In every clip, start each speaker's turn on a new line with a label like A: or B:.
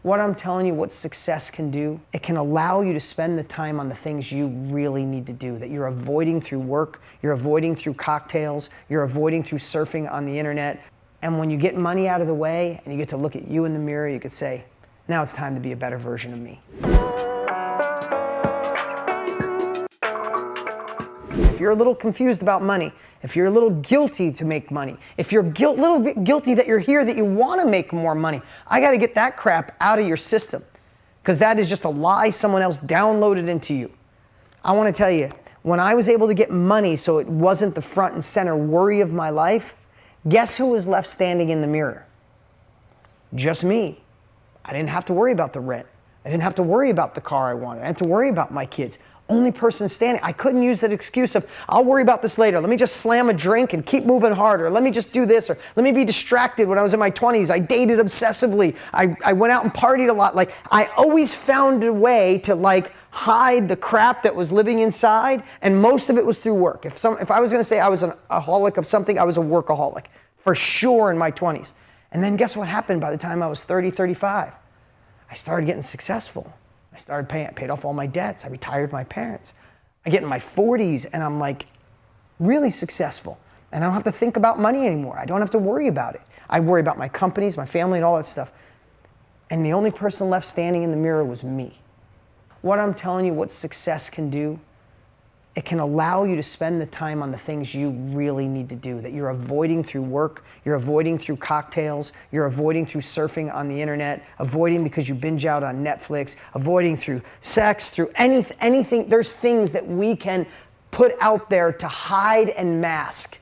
A: What I'm telling you, what success can do, it can allow you to spend the time on the things you really need to do, that you're avoiding through work, you're avoiding through cocktails, you're avoiding through surfing on the internet. And when you get money out of the way and you get to look at you in the mirror, you could say, now it's time to be a better version of me. If you're a little confused about money, if you're a little guilty to make money, if you're a little bit guilty that you're here, that you want to make more money, I got to get that crap out of your system, because that is just a lie someone else downloaded into you. I want to tell you, when I was able to get money so it wasn't the front and center worry of my life, guess who was left standing in the mirror? Just me. I didn't have to worry about the rent. I didn't have to worry about the car I wanted. I didn't have to worry about my kids. Only person standing. I couldn't use that excuse of, I'll worry about this later. Let me just slam a drink and keep moving harder. Let me just do this, or let me be distracted. When I was in my 20s, I dated obsessively. I went out and partied a lot. Like, I always found a way to hide the crap that was living inside, and most of it was through work. If I was gonna say I was an aholic of something, I was a workaholic, for sure, in my 20s. And then guess what happened by the time I was 30, 35? I started getting successful. I started paid off all my debts. I retired my parents. I get in my 40s and I'm really successful. And I don't have to think about money anymore. I don't have to worry about it. I worry about my companies, my family, and all that stuff. And the only person left standing in the mirror was me. What I'm telling you, what success can do, it can allow you to spend the time on the things you really need to do, that you're avoiding through work, you're avoiding through cocktails, you're avoiding through surfing on the internet, avoiding because you binge out on Netflix, avoiding through sex, through anything. There's things that we can put out there to hide and mask.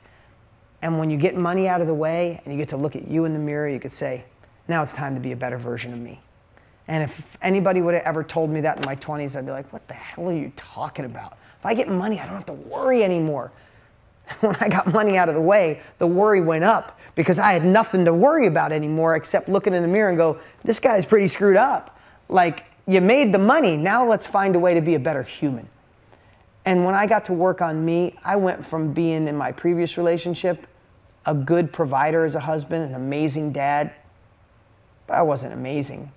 A: And when you get money out of the way and you get to look at you in the mirror, you could say, now it's time to be a better version of me. And if anybody would have ever told me that in my 20s, I'd be like, what the hell are you talking about? If I get money, I don't have to worry anymore. When I got money out of the way, the worry went up, because I had nothing to worry about anymore except looking in the mirror and go, this guy's pretty screwed up. Like, you made the money, now let's find a way to be a better human. And when I got to work on me, I went from being, in my previous relationship, a good provider as a husband, an amazing dad, but I wasn't amazing.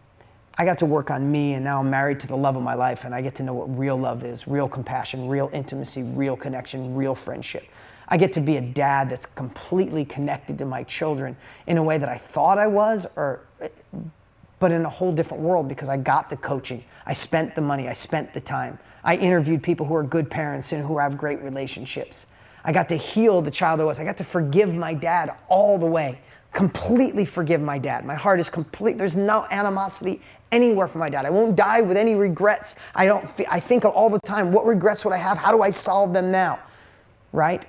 A: I got to work on me, and now I'm married to the love of my life, and I get to know what real love is, real compassion, real intimacy, real connection, real friendship. I get to be a dad that's completely connected to my children in a way that I thought I was, but in a whole different world, because I got the coaching, I spent the money, I spent the time. I interviewed people who are good parents and who have great relationships. I got to heal the child I was. I got to forgive my dad all the way. Completely forgive my dad. My heart is complete. There's no animosity anywhere for my dad. I won't die with any regrets. I think of all the time, what regrets would I have? How do I solve them now? Right?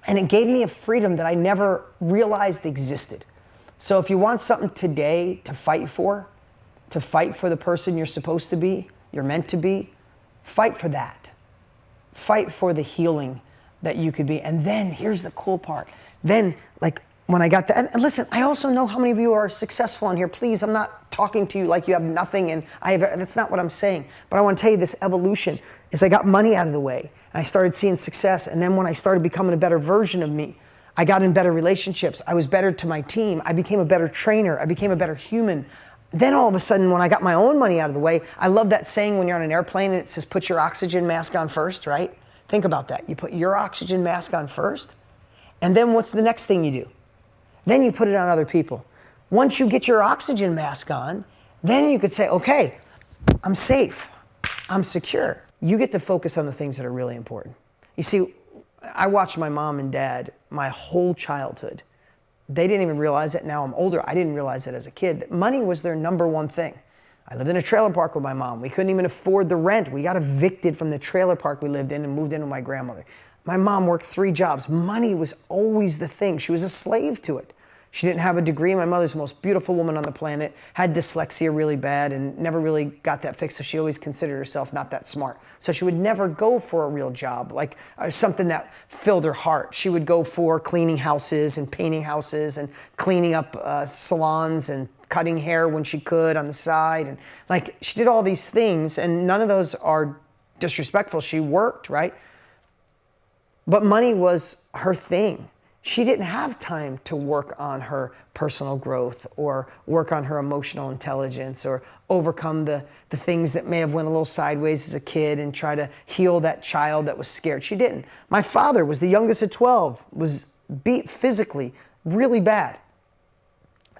A: And it gave me a freedom that I never realized existed. So if you want something today to fight for the person you're supposed to be, you're meant to be, fight for that. Fight for the healing that you could be. And then here's the cool part. Then, when I got that, and listen, I also know how many of you are successful on here. Please, I'm not talking to you like you have nothing, and that's not what I'm saying. But I want to tell you, this evolution is I got money out of the way, and I started seeing success. And then when I started becoming a better version of me, I got in better relationships. I was better to my team. I became a better trainer. I became a better human. Then all of a sudden, when I got my own money out of the way, I love that saying when you're on an airplane and it says, put your oxygen mask on first, right? Think about that. You put your oxygen mask on first, and then what's the next thing you do? Then you put it on other people. Once you get your oxygen mask on, then you could say, okay, I'm safe, I'm secure. You get to focus on the things that are really important. You see, I watched my mom and dad my whole childhood. They didn't even realize it. Now I'm older, I didn't realize it as a kid, that money was their number one thing. I lived in a trailer park with my mom. We couldn't even afford the rent. We got evicted from the trailer park we lived in and moved in with my grandmother. My mom worked 3 jobs. Money was always the thing. She was a slave to it. She didn't have a degree. My mother's the most beautiful woman on the planet, had dyslexia really bad and never really got that fixed, so she always considered herself not that smart. So she would never go for a real job, like something that filled her heart. She would go for cleaning houses and painting houses and cleaning up salons and cutting hair when she could on the side. And she did all these things, and none of those are disrespectful. She worked, right? But money was her thing. She didn't have time to work on her personal growth or work on her emotional intelligence or overcome the things that may have went a little sideways as a kid and try to heal that child that was scared. She didn't. My father was the youngest of 12, was beat physically really bad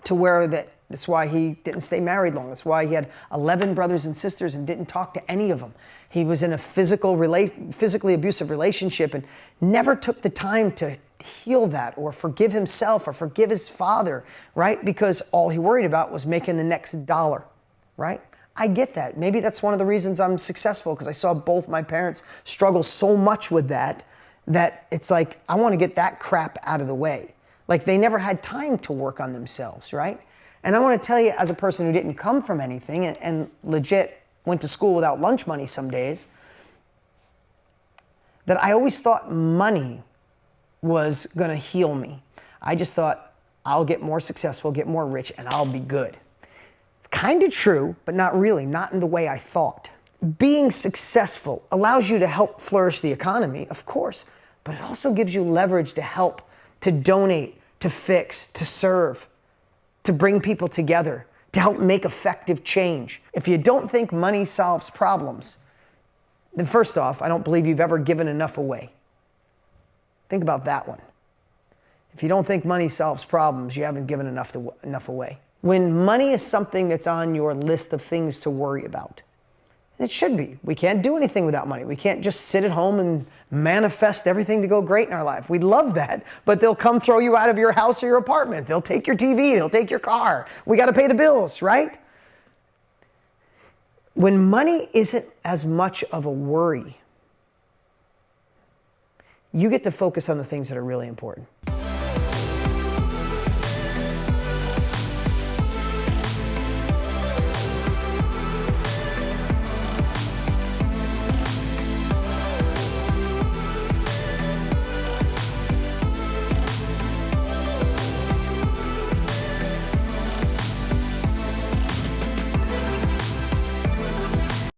A: to where that's why he didn't stay married long. That's why he had 11 brothers and sisters and didn't talk to any of them. He was in a physically abusive relationship and never took the time to heal that or forgive himself or forgive his father, right? Because all he worried about was making the next dollar, right? I get that. Maybe that's one of the reasons I'm successful, because I saw both my parents struggle so much with that it's like, I want to get that crap out of the way. Like, they never had time to work on themselves, right? And I want to tell you, as a person who didn't come from anything and legit went to school without lunch money some days, that I always thought money was going to heal me. I just thought, I'll get more successful, get more rich, and I'll be good. It's kind of true, but not really, not in the way I thought. Being successful allows you to help flourish the economy, of course, but it also gives you leverage to help, to donate, to fix, to serve, to bring people together, to help make effective change. If you don't think money solves problems, then first off, I don't believe you've ever given enough away. Think about that one. If you don't think money solves problems, you haven't given enough away. When money is something that's on your list of things to worry about, and it should be. We can't do anything without money. We can't just sit at home and manifest everything to go great in our life. We'd love that, but they'll come throw you out of your house or your apartment. They'll take your TV, they'll take your car. We got to pay the bills, right? When money isn't as much of a worry, you get to focus on the things that are really important.